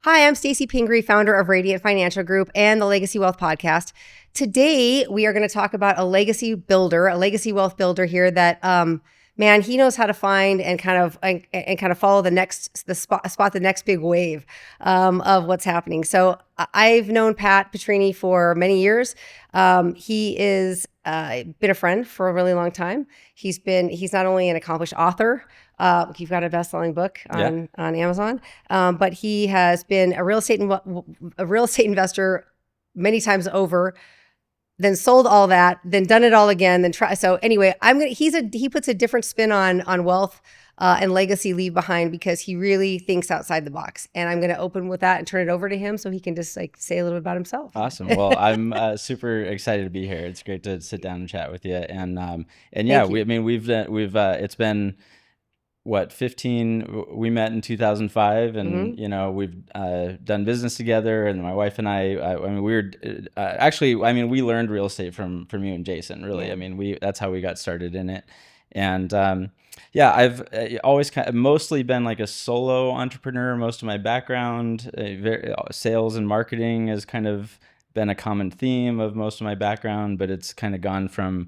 Hi, I'm Stacy Pingree, founder of Radiant Financial Group and the Legacy Wealth Podcast. Today, we are going to talk about a legacy builder, a legacy wealth builder here that, man, he knows how to find and kind of follow spot the next big wave of what's happening. So I've known Pat Petrini for many years. He is been a friend for a really long time. He's not only an accomplished author. You've got a best-selling book on Amazon, but he has been a real estate investor many times over. Then sold all that, then done it all again, then try. So anyway, he puts a different spin on wealth and legacy leave behind because he really thinks outside the box. And I'm going to open with that and turn it over to him so he can just say a little bit about himself. Awesome. Well, I'm super excited to be here. It's great to sit down and chat with you. And yeah, we've it's been what 15. We met in 2005, and we've done business together. And my wife and we learned real estate from you and Jason. Really, yeah. That's how we got started in it. And I've always mostly been like a solo entrepreneur. Most of my background, sales and marketing has kind of been a common theme of most of my background, but it's kind of gone from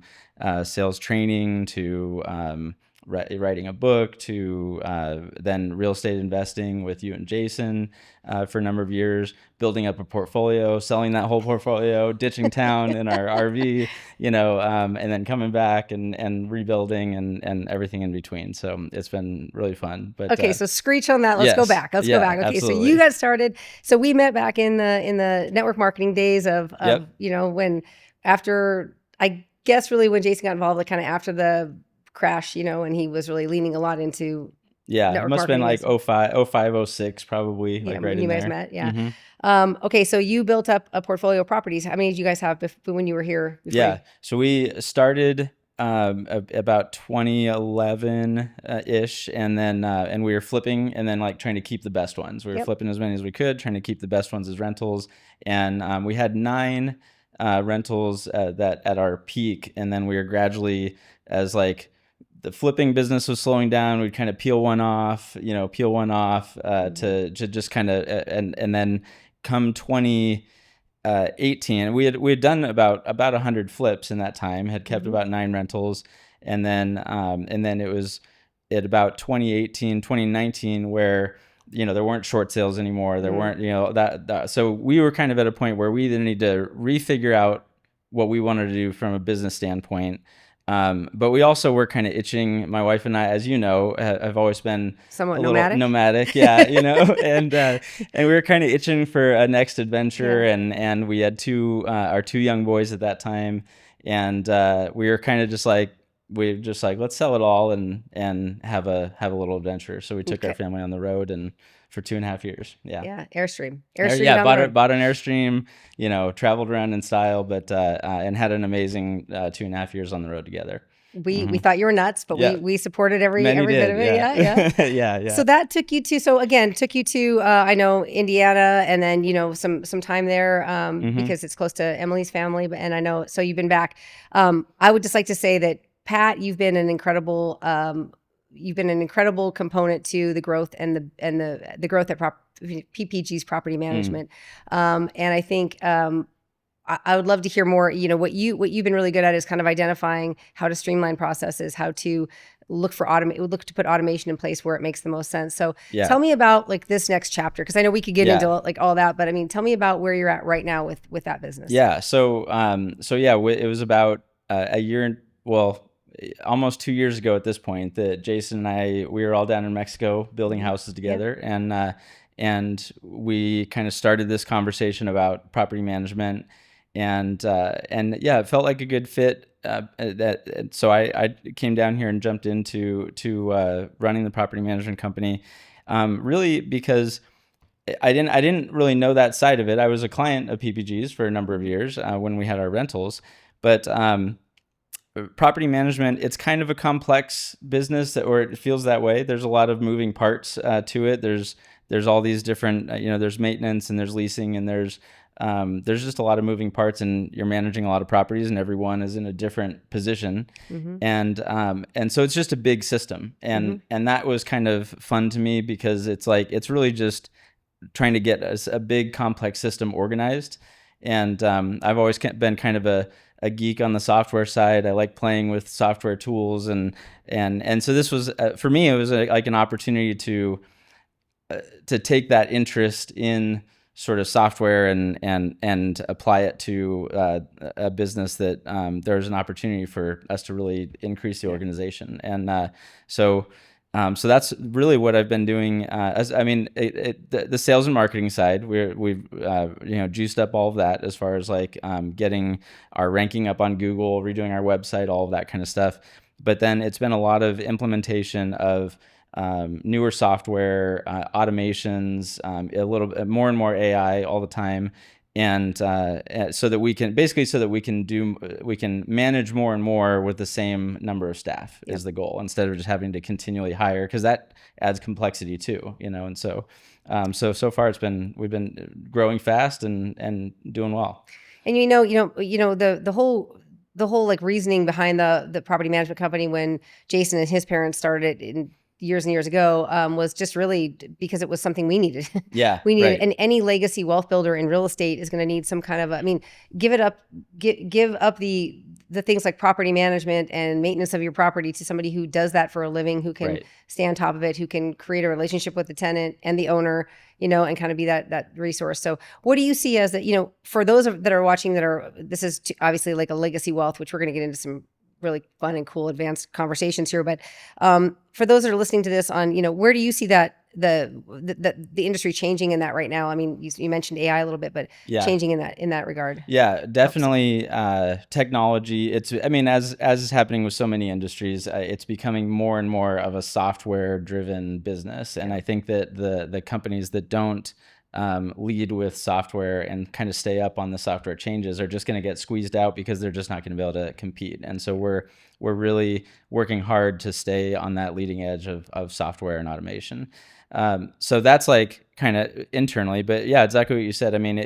sales training to writing a book to then real estate investing with you and Jason for a number of years, building up a portfolio, selling that whole portfolio, ditching town in our RV, and then coming back and rebuilding and everything in between. So it's been really fun. But okay, so screech on that. Let's go back. Okay, absolutely. So you got started. So we met back in the network marketing days of when after, I guess really when Jason got involved, like kind of after the crash, and he was really leaning a lot into it must have been like 05, 06 probably, like right in there. You guys met, yeah. Mm-hmm. Okay, so you built up a portfolio of properties. How many did you guys have when you were here? Yeah, so we started about 2011 ish, and then and we were flipping, and then like trying to keep the best ones. We were flipping as many as we could, trying to keep the best ones as rentals, and we had 9 rentals that at our peak, and then we were gradually, as like the flipping business was slowing down, we'd kind of peel one off to just kind of, and then come 2018, we had done about 100 flips in that time, had kept about 9 rentals. And then it was at about 2019 where, there weren't short sales anymore. There weren't, that. So we were kind of at a point where we either need to refigure out what we wanted to do from a business standpoint. But we also were kind of itching. My wife and I, as you know, have always been somewhat nomadic, yeah, and we were kind of itching for a next adventure, and we had our 2 young boys at that time, and we were kind of just like let's sell it all and have a little adventure. So we took our family on the road and for 2.5 years. Yeah. Airstream. Bought an Airstream, traveled around in style, but, and had an amazing 2.5 years on the road together. We thought you were nuts, but we supported every bit of it. Yeah. Yeah. So that took you to, I know, Indiana, and then, some time there, because it's close to Emily's family, and I know, so you've been back. I would just like to say that, Pat, you've been an incredible component to the growth and the growth at PPG's property management. And I think I would love to hear more. What you've been really good at is kind of identifying how to streamline processes, how to look to put automation in place where it makes the most sense. So tell me about like this next chapter, because I know we could get into like all that, but tell me about where you're at right now with that business. Yeah. So it was about a year. Almost 2 years ago at this point, that Jason and I, we were all down in Mexico building houses together, and we kind of started this conversation about property management, and it felt like a good fit. So I came down here and jumped into running the property management company, really because I didn't really know that side of it. I was a client of PPG's for a number of years when we had our rentals, but property management, it's kind of a complex business, or it feels that way. There's a lot of moving parts to it. There's all these different, there's maintenance, and there's leasing, and there's just a lot of moving parts, and you're managing a lot of properties, and everyone is in a different position. And so it's just a big system. And that was kind of fun to me, because it's like, it's really just trying to get a big complex system organized. And I've always been kind of a geek on the software side. I like playing with software tools, and so this was for me, it was like an opportunity to take that interest in sort of software and apply it to a business that there's an opportunity for us to really increase the organization. And so that's really what I've been doing. The sales and marketing side, we've juiced up all of that as far as like getting our ranking up on Google, redoing our website, all of that kind of stuff. But then it's been a lot of implementation of newer software, automations, a little bit more and more AI all the time. And so that we can manage more and more with the same number of staff is the goal, instead of just having to continually hire, because that adds complexity too, and so so far we've been growing fast and doing well. And the whole like reasoning behind the property management company when Jason and his parents started it in years and years ago was just really because it was something we needed. Yeah, we needed, right. and any legacy wealth builder in real estate is going to need some kind of, give up the things like property management and maintenance of your property to somebody who does that for a living, who can stay on top of it, who can create a relationship with the tenant and the owner, and kind of be that resource. So what do you see as that, for those that are watching this is obviously like a legacy wealth, which we're going to get into some really fun and cool advanced conversations here. But for those that are listening to this on, where do you see that the industry changing in that right now? I mean, you mentioned AI a little bit, but changing in that regard. Yeah, definitely. Technology. As is happening with so many industries, it's becoming more and more of a software driven business. And I think that the companies that don't lead with software and kind of stay up on the software changes are just going to get squeezed out, because they're just not going to be able to compete. And so we're really working hard to stay on that leading edge of software and automation. So that's like kind of internally, but yeah, exactly what you said. I mean,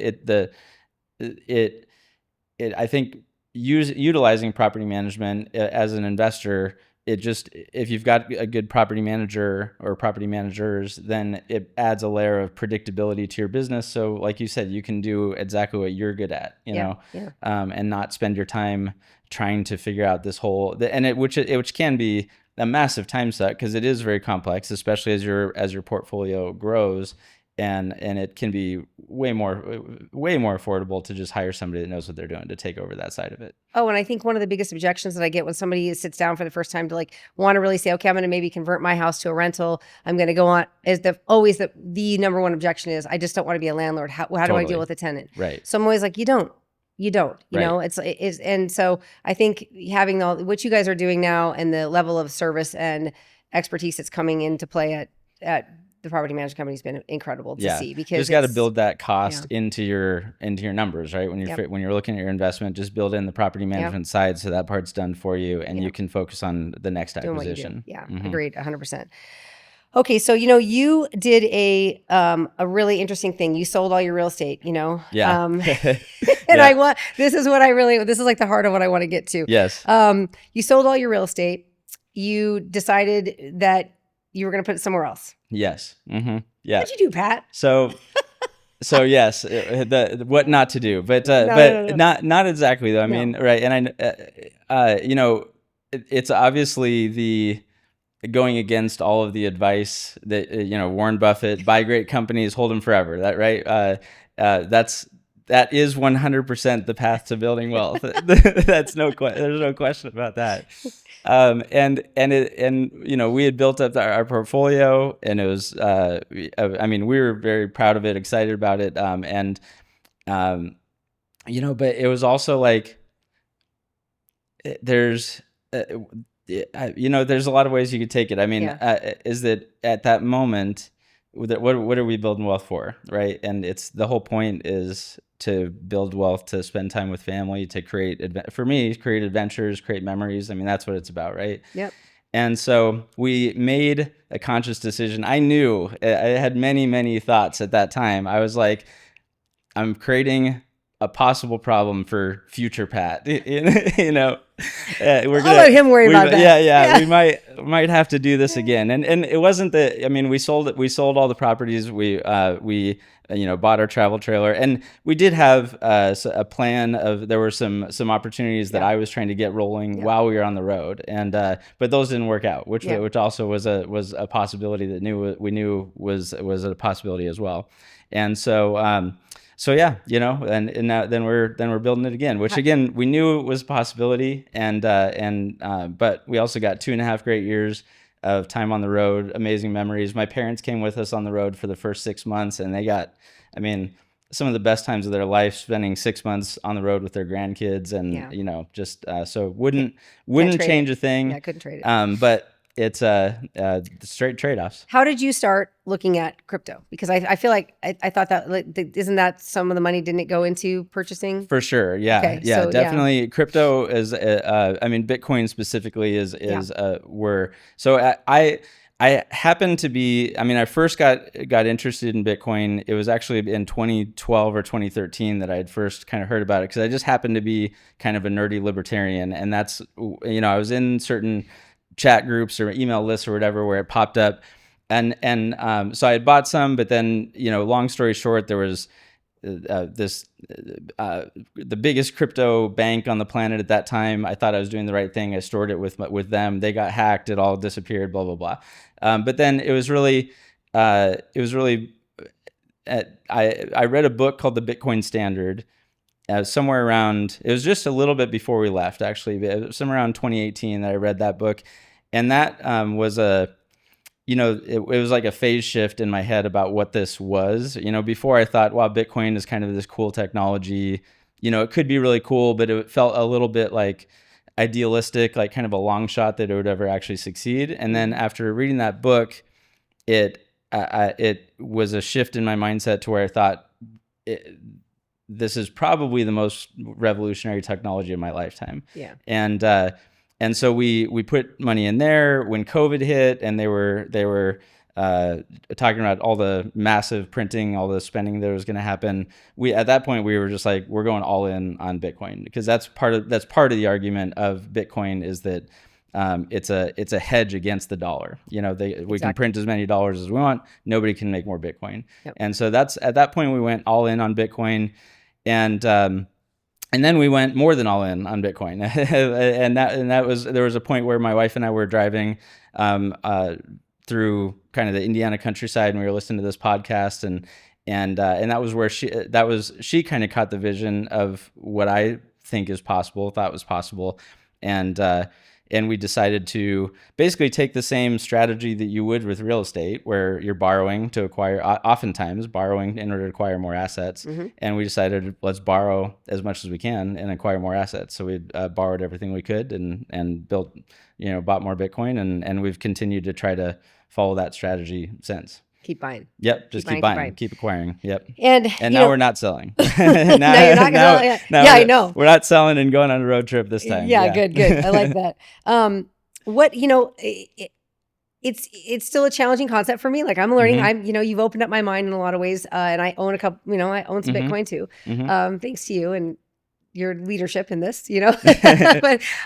I think utilizing property management as an investor, if you've got a good property manager or property managers, then it adds a layer of predictability to your business. So like you said, you can do exactly what you're good at, and not spend your time trying to figure out this whole, which can be a massive time suck, because it is very complex, especially as your portfolio grows. And it can be way more affordable to just hire somebody that knows what they're doing to take over that side of it. Oh, and I think one of the biggest objections that I get when somebody sits down for the first time to like want to really say, okay, I'm going to maybe convert my house to a rental, I'm going to go on, is the number one objection is, I just don't want to be a landlord. How do I deal with a tenant? Right. So I'm always like, you don't, and so I think having what you guys are doing now and the level of service and expertise that's coming into play at the property management company has been incredible to see, because you just got to build that cost into your numbers, right? When you're looking at your investment, just build in the property management side, so that part's done for you, and you can focus on the next acquisition. Yeah, agreed, 100%. Okay, so you did a really interesting thing. You sold all your real estate, Yeah. And this is like the heart of what I want to get to. Yes. You sold all your real estate. You decided that you were going to put it somewhere else. Yes. Mm-hmm. Yeah. What'd you do, Pat? So yes, what not to do, but No. not exactly though. I No. mean, right. And it's obviously the going against all of the advice that, Warren Buffett, buy great companies, hold them forever. That right. That is 100% the path to building wealth. There's no question about that. We had built up our portfolio, and it was, we were very proud of it, excited about it. But it was also like, there's a lot of ways you could take it. I mean, is that at that moment, what are we building wealth for, right? And the whole point is to build wealth, to spend time with family, to create adventures, create memories. I mean, that's what it's about, right? Yep. And so we made a conscious decision. I knew, I had many, many thoughts at that time. I was like, I'm creating a possible problem for future Pat. You know, I'll let him worry about that. Yeah. We might have to do this again. And it wasn't that. I mean, we sold all the properties. We bought our travel trailer, and we did have a plan of, there were some opportunities that I was trying to get rolling while we were on the road, and but those didn't work out, which also was a possibility that we knew was a possibility as well. And so so yeah, you know, and now then we're building it again, which again we knew it was a possibility, and but we also got 2.5 great years of time on the road, amazing memories. My parents came with us on the road for the first 6 months, and they got, I mean, some of the best times of their life, spending 6 months on the road with their grandkids, and you know, just so wouldn't change a thing. Yeah, I couldn't trade it. But it's straight trade-offs. How did you start looking at crypto? Because I feel like I thought that, like, isn't that some of the money, didn't it go into purchasing? For sure, yeah, okay, yeah, so, definitely. Crypto is, I mean, Bitcoin specifically is so I happened to be, I mean, I first got interested in Bitcoin. It was actually in 2012 or 2013 that I had first kind of heard about it, because I just happened to be kind of a nerdy libertarian, and that's, you know, I was in certain chat groups or email lists or whatever where it popped up, and so I had bought some, but then, you know, long story short, there was the biggest crypto bank on the planet at that time. I thought I was doing the right thing. I stored it with them. They got hacked. It all disappeared. Blah blah blah. But then it was really I read a book called The Bitcoin Standard. Somewhere around, it was just a little bit before we left, actually, somewhere around 2018 that I read that book. And that was it was like a phase shift in my head about what this was. You know, before I thought, wow, Bitcoin is kind of this cool technology. You know, it could be really cool, but it felt a little bit like idealistic, like kind of a long shot that it would ever actually succeed. And then after reading that book, it was a shift in my mindset to where I thought, this is probably the most revolutionary technology of my lifetime. Yeah. And so we put money in there when COVID hit, and they were talking about all the massive printing, all the spending that was going to happen. At that point we were just like, we're going all in on Bitcoin, because that's part of the argument of Bitcoin, is that it's a hedge against the dollar. You know, we can print as many dollars as we want. Nobody can make more Bitcoin. Yep. And so that's, at that point we went all in on Bitcoin, and then we went more than all in on Bitcoin. and that was, there was a point where my wife and I were driving through kind of the Indiana countryside, and we were listening to this podcast, and that was where she kind of caught the vision of what I think is possible, thought was possible, and we decided to basically take the same strategy that you would with real estate, where you're borrowing to acquire, oftentimes borrowing in order to acquire more assets. Mm-hmm. And we decided, let's borrow as much as we can and acquire more assets. So we borrowed everything we could and built, bought more Bitcoin, and we've continued to try to follow that strategy since. Keep buying. Yep, just keep buying, keep acquiring. Yep. And now we're not selling. No, you're not gonna sell. Yeah, I know. We're not selling and going on a road trip this time. Yeah. Good. I like that. It's still a challenging concept for me. Like, I'm learning. Mm-hmm. You've opened up my mind in a lot of ways, and I own I own some mm-hmm. Bitcoin too. Mm-hmm. Thanks to you and your leadership in this, but,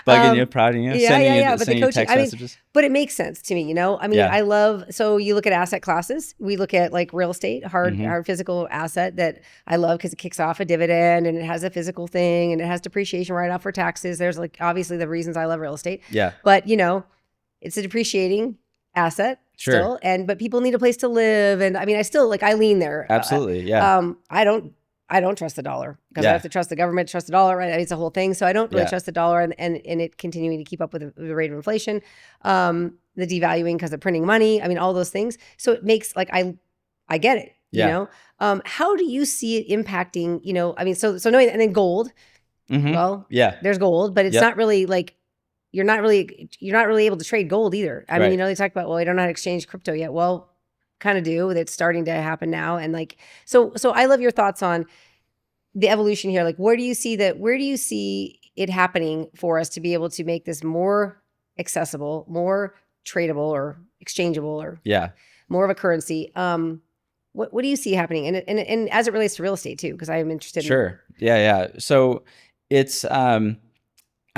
bugging you, prodding you, sending you text messages. But it makes sense to me, I love, so you look at asset classes, we look at like real estate, hard physical asset that I love, because it kicks off a dividend and it has a physical thing and it has depreciation right off for taxes. There's like, obviously the reasons I love real estate. Yeah. But it's a depreciating asset. Sure. Still, but people need a place to live. And I still I lean there. Absolutely. Yeah. I don't trust the dollar, because I have to trust the government, trust the dollar, right? It's a whole thing. So I don't really trust the dollar and it continuing to keep up with the rate of inflation, the devaluing because of printing money. all those things. So it makes I get it, how do you see it impacting, so knowing, and then gold, well, there's gold, but it's not really you're not really able to trade gold either. They talk about, well, we don't know how to exchange crypto yet. Well, kind of do. It's starting to happen now. And so I love your thoughts on the evolution here. Where do you see it happening for us to be able to make this more accessible, more tradable or exchangeable, or more of a currency? what do you see happening? And as it relates to real estate too, because I am interested in. Sure. Yeah. So it's, I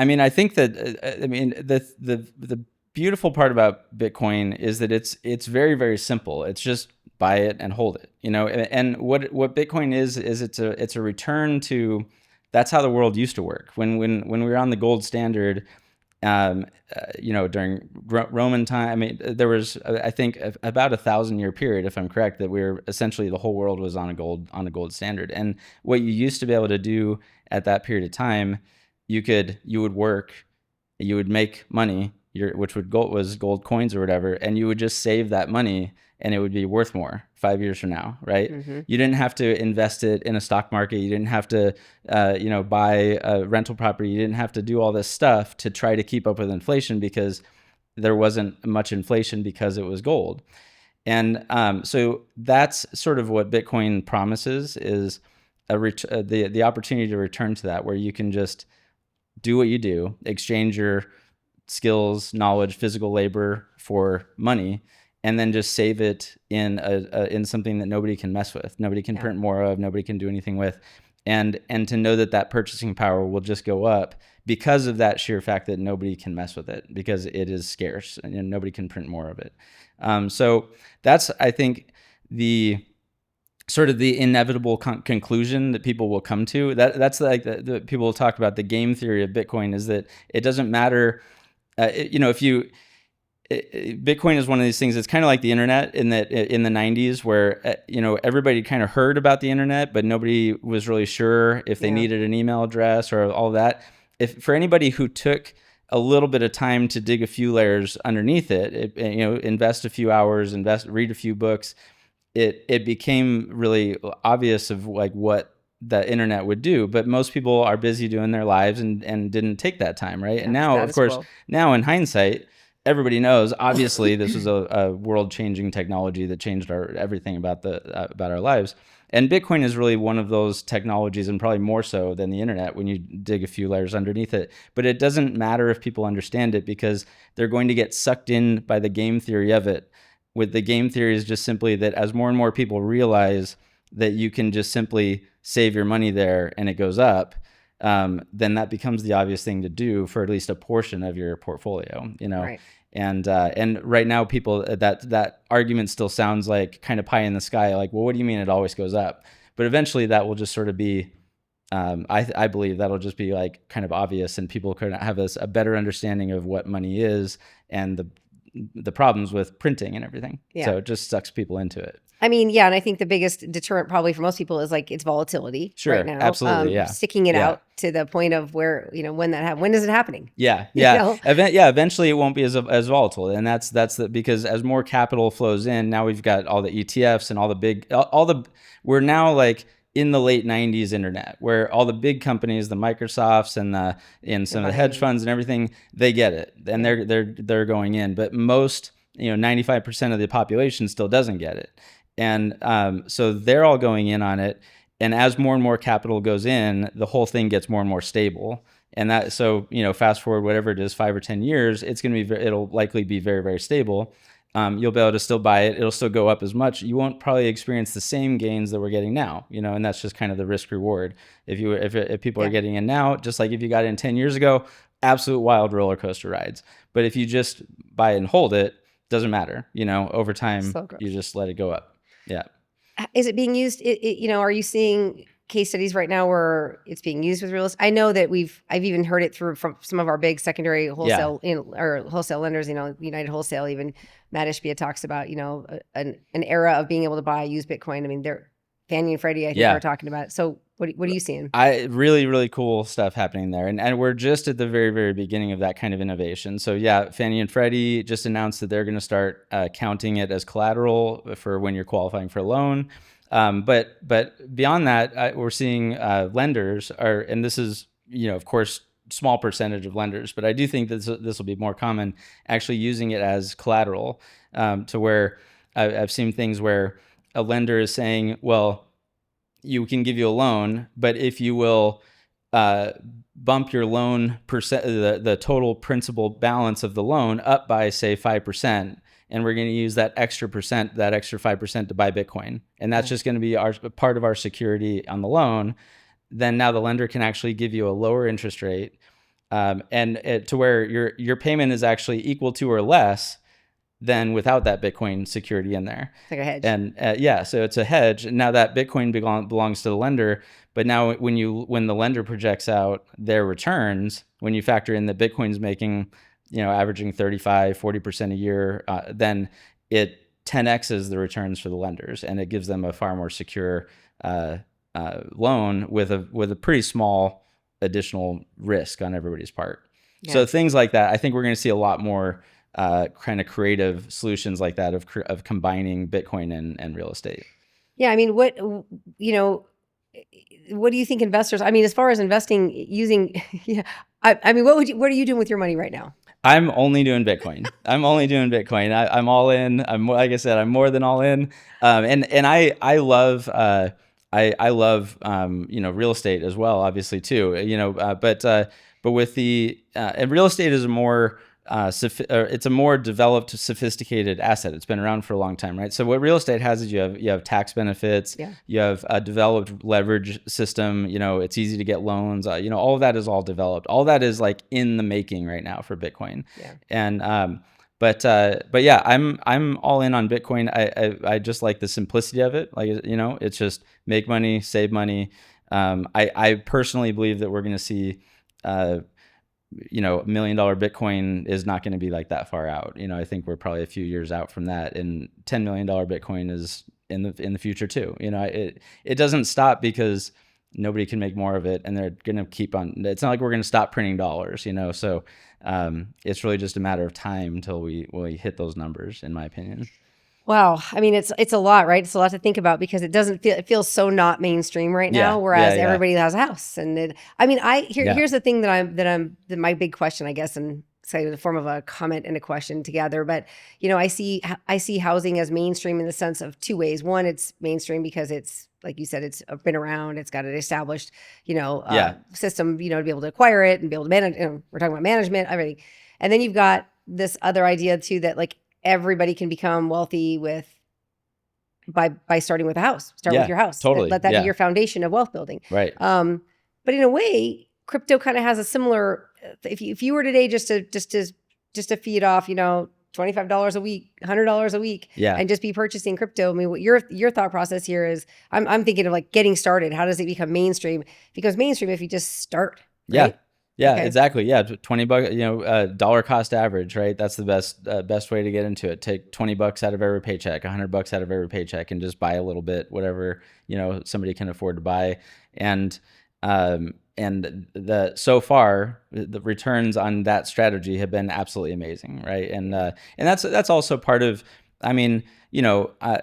mean, I think that, I mean, the beautiful part about Bitcoin is that it's very, very simple. It's just buy it and hold it, and what Bitcoin is it's a return to, that's how the world used to work. When we were on the gold standard, during Roman time, I mean, there was, I think, about 1,000-year period, if I'm correct, that we were essentially, the whole world was on a gold standard. And what you used to be able to do at that period of time, you would work, you would make money, which was gold coins or whatever, and you would just save that money, and it would be worth more 5 years from now, right? Mm-hmm. You didn't have to invest it in a stock market. You didn't have to, buy a rental property. You didn't have to do all this stuff to try to keep up with inflation, because there wasn't much inflation because it was gold. And so that's sort of what Bitcoin promises, is the opportunity to return to that, where you can just do what you do, exchange your skills, knowledge, physical labor for money, and then just save it in something that nobody can mess with, nobody can print more of, nobody can do anything with, and to know that purchasing power will just go up because of that sheer fact that nobody can mess with it, because it is scarce and nobody can print more of it. So that's, I think, the sort of the inevitable conclusion that people will come to. That's like the people will talk about the game theory of Bitcoin, is that it doesn't matter, Bitcoin is one of these things. It's kind of like the internet, in that in the 90s, where everybody kind of heard about the internet, but nobody was really sure if they needed an email address or all that. If for anybody who took a little bit of time to dig a few layers underneath it, invest a few hours, read a few books, it became really obvious of like what the internet would do. But most people are busy doing their lives and didn't take that time, right? And now, of course, now in hindsight, everybody knows, obviously, this was a world-changing technology that changed everything about our lives. And Bitcoin is really one of those technologies, and probably more so than the internet when you dig a few layers underneath it. But it doesn't matter if people understand it, because they're going to get sucked in by the game theory of it. With the game theory is just simply that as more and more people realize that you can just simply save your money there and it goes up, then that becomes the obvious thing to do for at least a portion of your portfolio, Right. And right now, people, that argument still sounds like kind of pie in the sky. Like, well, what do you mean it always goes up? But eventually that will just sort of be, I believe that'll just be like kind of obvious, and people can have a better understanding of what money is and the problems with printing and everything. Yeah. So it just sucks people into it. I mean, yeah, and I think the biggest deterrent probably for most people is like its volatility. Sure, right now. Absolutely, yeah. Sticking it out to the point of where, when is it happening? Yeah. Eventually it won't be as volatile, and that's because as more capital flows in, now we've got all the ETFs and we're now like in the late 90s internet, where all the big companies, the Microsofts and some of the hedge funds and everything, they get it, and they're going in. But most, 95% of the population still doesn't get it. And so they're all going in on it. And as more and more capital goes in, the whole thing gets more and more stable. And fast forward, whatever it is, 5 or 10 years, it'll likely be very, very stable. You'll be able to still buy it. It'll still go up as much. You won't probably experience the same gains that we're getting now, and that's just kind of the risk reward. If people are getting in now, just like if you got in 10 years ago, absolute wild roller coaster rides. But if you just buy it and hold it, doesn't matter. Over time, you just let it go up. Yeah. Is it being used? Are you seeing case studies right now where it's being used with real estate? I know that I've even heard it from some of our big secondary wholesale or wholesale lenders. United Wholesale, even Matt Ishbia talks about an era of being able to buy used Bitcoin. I mean, Fannie and Freddie, I think, are talking about it. So what are you seeing? Really, really cool stuff happening there. And we're just at the very, very beginning of that kind of innovation. So Fannie and Freddie just announced that they're going to start counting it as collateral for when you're qualifying for a loan. But beyond that, we're seeing lenders and this is, of course, small percentage of lenders, but I do think that this will be more common, actually using it as collateral, to where I've seen things where a lender is saying, well, you can give you a loan, but if you will bump your loan the total principal balance of the loan up by, say, 5%, and we're going to use that extra percent, that extra 5% to buy Bitcoin. And that's just going to be our part of our security on the loan. Then now the lender can actually give you a lower interest rate, to where your payment is actually equal to or less than without that Bitcoin security in there. It's like a hedge. And so it's a hedge. And now that Bitcoin belongs to the lender. But now when the lender projects out their returns, when you factor in that Bitcoin's making, averaging 40% a year, then it 10x's the returns for the lenders, and it gives them a far more secure loan with a pretty small additional risk on everybody's part. Yeah. So things like that, I think we're going to see a lot more kind of creative solutions like that of combining Bitcoin and real estate. Yeah, I mean, what do you think investors? I mean, as far as investing using, I mean, what are you doing with your money right now? I'm only doing Bitcoin. I'm all in. Like I said, I'm more than all in. And I love real estate as well, obviously too. But with and real estate is a more it's a more developed, sophisticated asset. It's been around for a long time, right? So what real estate has is you have tax benefits. Yeah. You have a developed leverage system. It's easy to get loans. All of that is all developed. All that is like in the making right now for Bitcoin. Yeah. And but yeah, I'm all in on Bitcoin. I just like the simplicity of it. Like it's just make money, save money. I personally believe that we're going to see. $1 million Bitcoin is not going to be like that far out. I think we're probably a few years out from that, and $10 million Bitcoin is in the future too. It doesn't stop because nobody can make more of it, and they're going to keep on. It's not like we're going to stop printing dollars, So it's really just a matter of time until we hit those numbers, in my opinion. Wow. I mean, it's a lot, right? It's a lot to think about because it feels so not mainstream right now, whereas everybody has a house. And here's the thing that my big question, I guess, and say in the form of a comment and a question together. But, I see housing as mainstream in the sense of two ways. One, it's mainstream because it's, like you said, it's been around, it's got an established, system, to be able to acquire it and be able to manage, we're talking about management, everything. And then you've got this other idea too, that like, everybody can become wealthy by starting with a house. Start with your house. Totally. Let that be your foundation of wealth building. Right. But in a way, crypto kind of has a similar. If you were today just to feed off, $25 a week, $100 a week, and just be purchasing crypto. I mean, what your thought process here is? I'm thinking of like getting started. How does it become mainstream? It becomes mainstream if you just start. Right? Yeah, okay. Exactly. Yeah, $20, dollar cost average, right? That's the best way to get into it. Take $20 out of every paycheck, $100 out of every paycheck, and just buy a little bit, whatever somebody can afford to buy. And so far the returns on that strategy have been absolutely amazing, right? And that's also part of. I mean,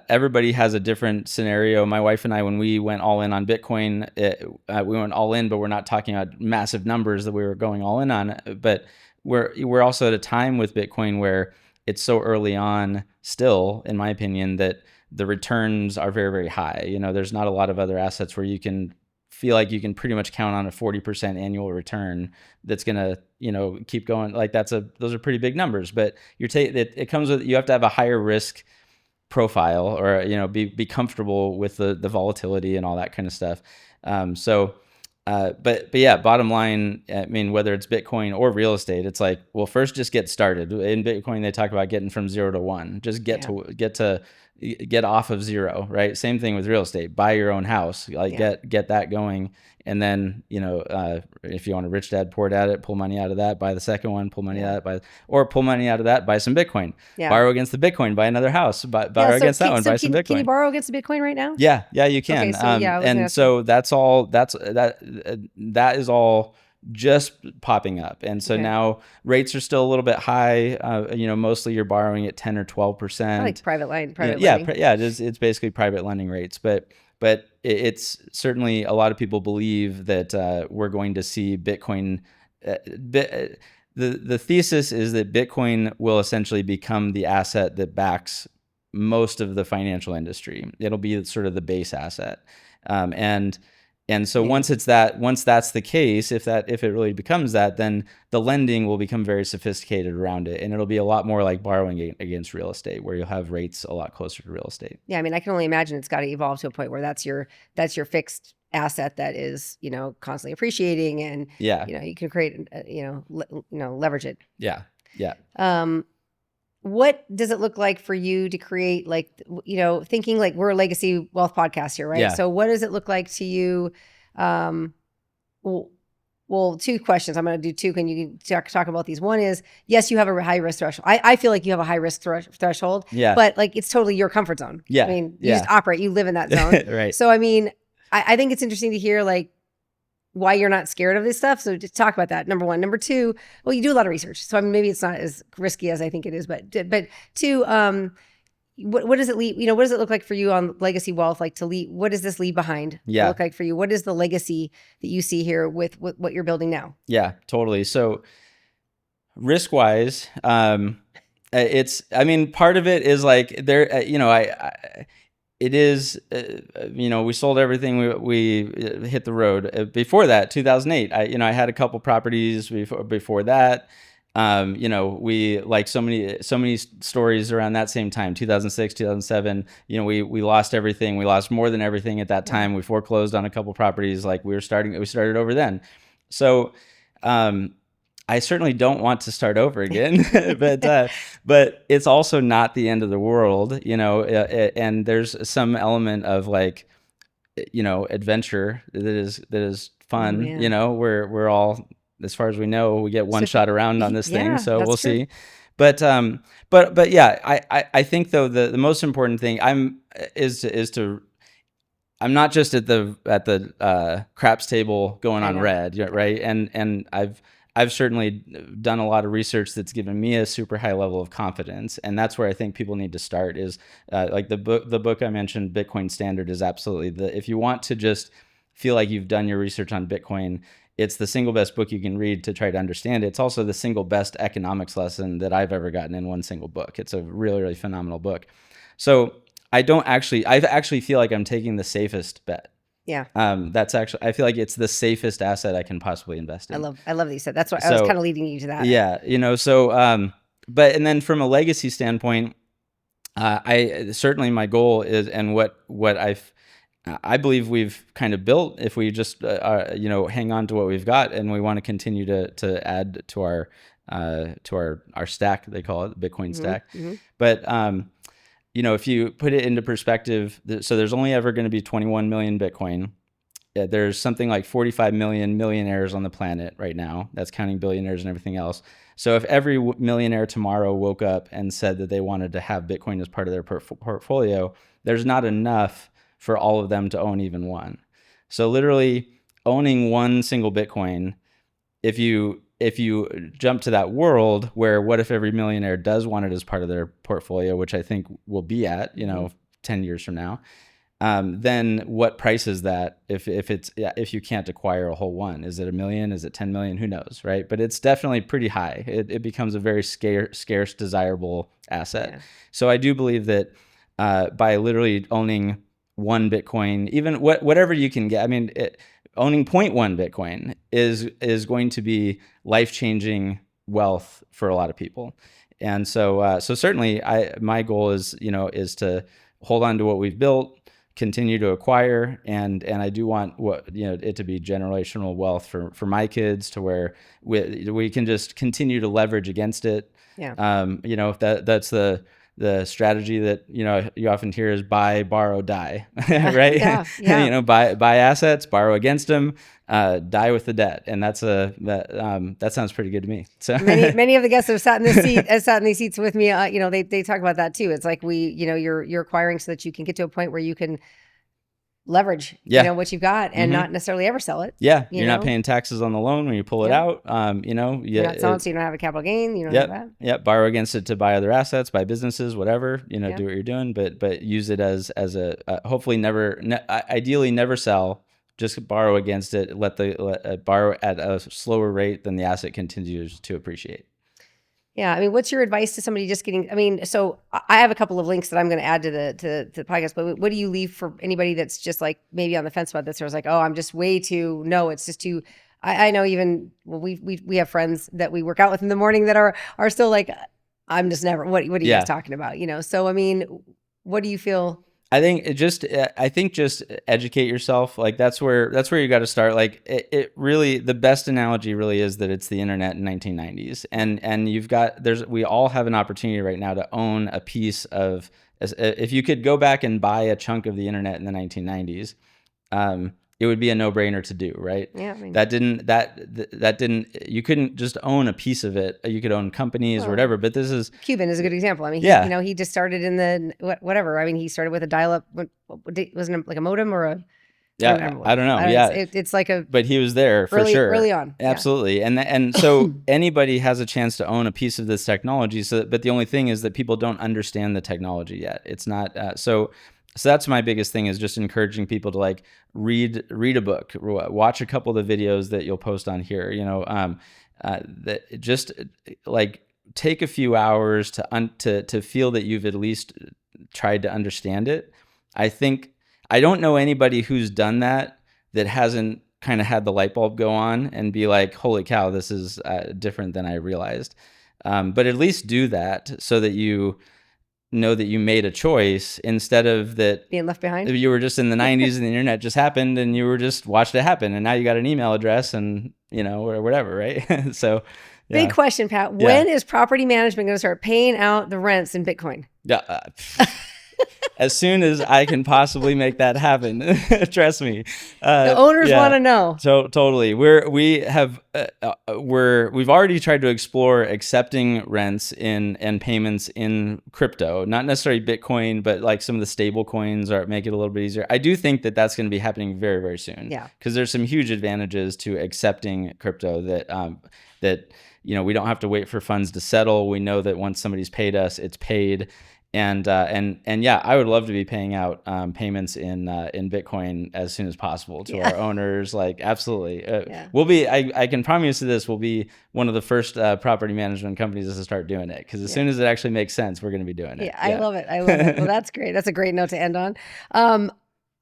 everybody has a different scenario. My wife and I, when we went all in on Bitcoin, we went all in, but we're not talking about massive numbers that we were going all in on. But we're also at a time with Bitcoin where it's so early on still, in my opinion, that the returns are very, very high. There's not a lot of other assets where you can feel like you can pretty much count on a 40% annual return that's going to, keep going. Like those are pretty big numbers, but it comes with, you have to have a higher risk profile or, be comfortable with the volatility and all that kind of stuff. But yeah, bottom line, I mean, whether it's Bitcoin or real estate, it's like, well, first just get started. In Bitcoin, they talk about getting from 0 to 1, just get off of 0, right? Same thing with real estate. Buy your own house, get that going, and then if you want a rich dad, poor dad it, pull money out of that, buy the second one, pull money out of that, or pull money out of that, buy some Bitcoin, borrow against the Bitcoin, buy another house, borrow against that one, buy some Bitcoin. Can you borrow against the Bitcoin right now? Yeah, you can. Okay, so that is all just popping up. And so now rates are still a little bit high. Mostly you're borrowing at 10 or 12%. Like private lending. It's basically private lending rates, but it's certainly a lot of people believe that we're going to see Bitcoin. The thesis is that Bitcoin will essentially become the asset that backs most of the financial industry. It'll be sort of the base asset. And And so Yeah. once that's the case, if it really becomes that, then the lending will become very sophisticated around it, and it'll be a lot more like borrowing against real estate, where you'll have rates a lot closer to real estate. Yeah, I mean, I can only imagine it's got to evolve to a point where that's your fixed asset that is, constantly appreciating, and Yeah. you can create, leverage it. Yeah. Yeah. What does it look like for you to create, like, thinking like we're a legacy wealth podcast here, right? Yeah. So what does it look like to you? Well, two questions. I'm going to do two. Can you talk about these? One is, yes, you have a high risk threshold. I feel like you have a high risk threshold, Yeah. but like it's totally your comfort zone. Yeah. I mean, you just operate, you live in that zone. Right. So, I mean, I think it's interesting to hear like why you're not scared of this stuff. So just talk about that. Number one. Number two, well, you do a lot of research. So I mean, maybe it's not as risky as I think it is, but two, what does it leave? What does it look like for you on legacy wealth? Like to leave, what does this leave behind? Yeah. Look like for you? What is the legacy that you see here with what you're building now? Yeah, totally. So risk wise, it's, I mean, part of it is like there, it is, we sold everything. We hit the road. Before that, 2008, I had a couple properties before that. We, like so many stories around that same time, 2006, 2007, we lost everything. We lost more than everything at that time. We foreclosed on a couple properties. Like we started over then. So, I certainly don't want to start over again, but it's also not the end of the world, and there's some element of like, adventure that is fun. We're all, as far as we know, we get one shot around on this thing, so we'll see. But yeah, I think though the most important thing I'm not just at the craps table going on red, right? And I've certainly done a lot of research that's given me a super high level of confidence, and that's where I think people need to start. Is like the book I mentioned, Bitcoin Standard, is absolutely if you want to just feel like you've done your research on Bitcoin, it's the single best book you can read to try to understand it. It's also the single best economics lesson that I've ever gotten in one single book. It's a really, really phenomenal book. So I actually feel like I'm taking the safest bet. Yeah. I feel like it's the safest asset I can possibly invest in. I love that you said. That's what I was kind of leading you to that. Yeah. And then from a legacy standpoint, I certainly, my goal is, and what I believe we've kind of built, if we just hang on to what we've got, and we want to continue to add to our stack, they call it the Bitcoin stack. Mm-hmm. But if you put it into perspective, so there's only ever going to be 21 million Bitcoin. There's something like 45 million millionaires on the planet right now. That's counting billionaires and everything else. So if every millionaire tomorrow woke up and said that they wanted to have Bitcoin as part of their portfolio, there's not enough for all of them to own even one. So literally owning one single Bitcoin, if you jump to that world where what if every millionaire does want it as part of their portfolio, which I think we'll be at, 10 years from now, then what price is that if you can't acquire a whole one? Is it $1 million? Is it 10 million? Who knows, right? But it's definitely pretty high. It becomes a very scarce, desirable asset. Yeah. So I do believe that by literally owning one Bitcoin, even whatever you can get, I mean, owning 0.1 Bitcoin is going to be life-changing wealth for a lot of people. And so certainly my goal is to hold on to what we've built, continue to acquire, and I do want it to be generational wealth for my kids, to where we can just continue to leverage against it. Yeah. That's the strategy that you often hear is buy, borrow, die, right? Yeah. Buy assets, borrow against them, die with the debt, and that sounds pretty good to me. So many of the guests have sat in these seats with me. They talk about that too. It's like you're acquiring so that you can get to a point where you can leverage what you've got and not necessarily ever sell it. Yeah. You're not paying taxes on the loan when you pull it out. You're not selling, so you don't have a capital gain. You don't have that. Yeah. Borrow against it to buy other assets, buy businesses, whatever, do what you're doing, but use it as a hopefully ideally never sell, just borrow against it, let borrow at a slower rate than the asset continues to appreciate. Yeah. I mean, what's your advice to somebody just getting, I mean, so I have a couple of links that I'm going to add to the podcast, but what do you leave for anybody that's just like maybe on the fence about this, or is like, oh, I'm just way too, no, it's just too, I know even, well, we have friends that we work out with in the morning that are still like, I'm just never, what are you guys talking about? So, I mean, what do you feel? I think just educate yourself. Like that's where you got to start. Like it really, the best analogy really is that it's the internet in 1990s, and we all have an opportunity right now to own a piece of, if you could go back and buy a chunk of the internet in the 1990s, it would be a no-brainer to do, right? Yeah, I mean, you couldn't just own a piece of it. You could own companies or whatever, but this is Cuban is a good example. I mean, he just started in the whatever. I mean, he started with a dial-up. Wasn't it like a modem or a? I don't know. It's like a. But he was there for sure, early on. Absolutely, and so anybody has a chance to own a piece of this technology. But the only thing is that people don't understand the technology yet. It's not so. So that's my biggest thing, is just encouraging people to like read a book, watch a couple of the videos that you'll post on here. That just like take a few hours to feel that you've at least tried to understand it. I don't know anybody who's done that hasn't kind of had the light bulb go on and be like, holy cow, this is different than I realized. But at least do that so that you know that you made a choice, instead of that being left behind. You were just in the 90s and the internet just happened and you were just watched it happen, and now you got an email address and or whatever, right? So big question, Pat. When is property management going to start paying out the rents in Bitcoin? Yeah. As soon as I can possibly make that happen. Trust me. The owners want to know. So totally. We've already tried to explore accepting rents and payments in crypto, not necessarily Bitcoin, but like some of the stable coins make it a little bit easier. I do think that that's going to be happening very, very soon. Yeah. Because there's some huge advantages to accepting crypto that we don't have to wait for funds to settle. We know that once somebody's paid us, it's paid. And yeah, I would love to be paying out payments in Bitcoin as soon as possible to our owners. Like, absolutely. We'll be. I can promise you this. We'll be one of the first property management companies to start doing it, because as soon as it actually makes sense, we're going to be doing it. Yeah, I love it. Well, that's great. That's a great note to end on.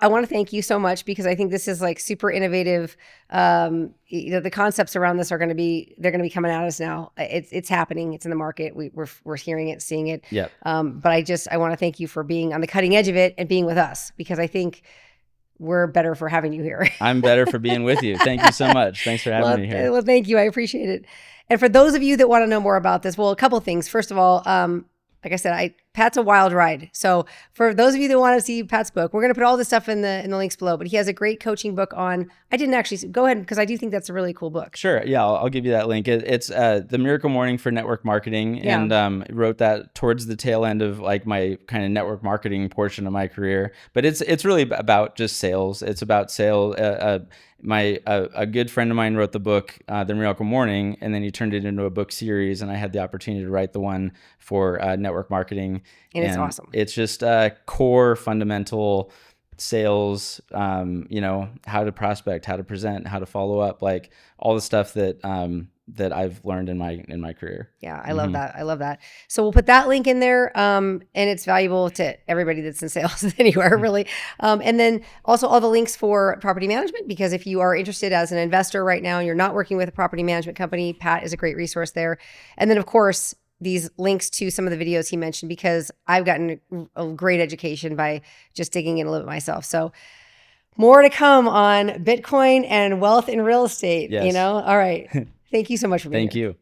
I want to thank you so much, because I think this is like super innovative. The concepts around this they're going to be coming at us now. It's happening. It's in the market. We're hearing it, seeing it. Yeah. But I want to thank you for being on the cutting edge of it and being with us, because I think we're better for having you here. I'm better for being with you. Thank you so much. Thanks for having me here. Well, thank you. I appreciate it. And for those of you that want to know more about this, well, a couple things. First of all, like I said, Pat's a wild ride. So for those of you that want to see Pat's book, we're going to put all this stuff in the links below. But he has a great coaching book on. I didn't actually go ahead, because I do think that's a really cool book. Sure, yeah, I'll give you that link. It's The Miracle Morning for Network Marketing, and wrote that towards the tail end of like my kind of network marketing portion of my career. But it's really about just sales. It's about sales. A good friend of mine wrote the book, The Miracle Morning, and then he turned it into a book series, and I had the opportunity to write the one for network marketing. And it's awesome. It's just core fundamental sales, how to prospect, how to present, how to follow up, like all the stuff that I've learned in my career. Yeah, I love that. I love that. So we'll put that link in there, and it's valuable to everybody that's in sales anywhere, really. And then also all the links for property management, because if you are interested as an investor right now and you're not working with a property management company, Pat is a great resource there. And then, of course, these links to some of the videos he mentioned, because I've gotten a great education by just digging in a little bit myself. So more to come on Bitcoin and wealth in real estate. Yes. All right. Thank you so much for being here. Thank you.